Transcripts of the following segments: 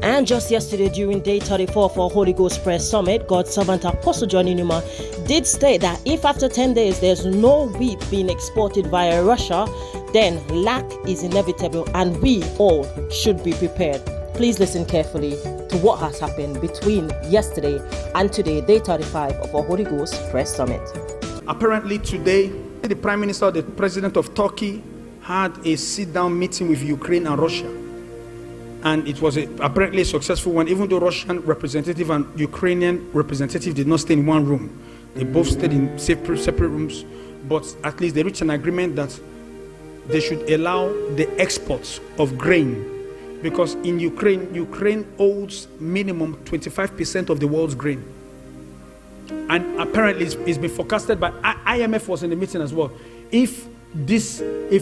And just yesterday, during day 34 for Holy Ghost Prayer Summit, God's servant Apostle John Enumah did state that if after 10 days there's no wheat being exported via Russia, then lack is inevitable and we all should be prepared. Please listen carefully to what has happened between yesterday and today, day 35 of our Holy Ghost Prayer Summit. Apparently today, the Prime Minister, the President of Turkey, had a sit-down meeting with Ukraine and Russia. And it was apparently a successful one, even though Russian representative and Ukrainian representative did not stay in one room. They both stayed in separate rooms, but at least they reached an agreement that they should allow the exports of grain, because in Ukraine holds minimum 25% of the world's grain. And apparently it's been forecasted by IMF was in the meeting as well. If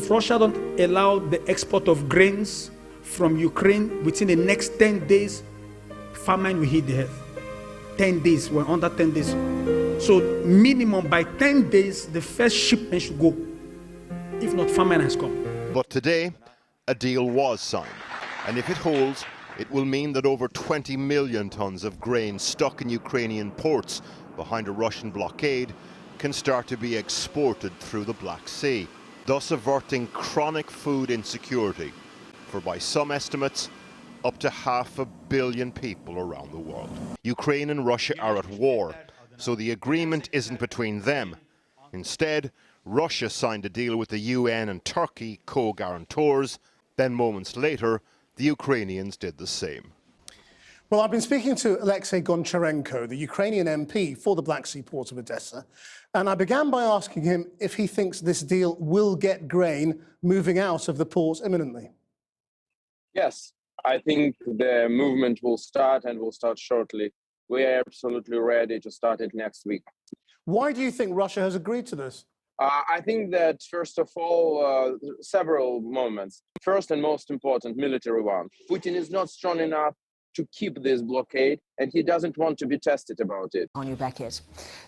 Russia don't allow the export of grains from Ukraine within the next 10 days, famine will hit the earth. 10 days, we're under 10 days. So minimum by 10 days, the first shipment should go. If not, famine has come. But today, a deal was signed. And if it holds, it will mean that over 20 million tons of grain stuck in Ukrainian ports behind a Russian blockade can start to be exported through the Black Sea, thus averting chronic food insecurity for, by some estimates, up to 500 million people around the world. Ukraine and Russia are at war, so the agreement isn't between them. Instead, Russia signed a deal with the UN and Turkey co-guarantors. Then moments later, the Ukrainians did the same. Well, I've been speaking to Alexei Goncharenko, the Ukrainian MP for the Black Sea port of Odessa, and I began by asking him if he thinks this deal will get grain moving out of the port imminently. Yes, I think the movement will start and will start shortly. We are absolutely ready to start it next week. Why do you think Russia has agreed to this? I think that, first of all, several moments. First and most important, military one. Putin is not strong enough to keep this blockade, and he doesn't want to be tested about it. On your Beckett.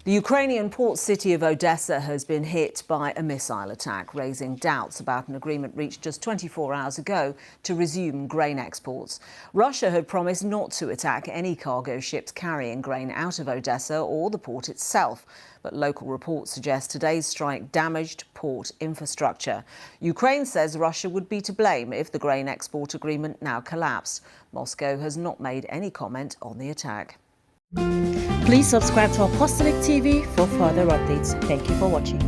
The Ukrainian port city of Odessa has been hit by a missile attack, raising doubts about an agreement reached just 24 hours ago to resume grain exports. Russia had promised not to attack any cargo ships carrying grain out of Odessa or the port itself. But local reports suggest today's strike damaged port infrastructure. Ukraine says Russia would be to blame if the grain export agreement now collapsed. Moscow has not made any comment on the attack. Please subscribe to Apostolic TV for further updates. Thank you for watching.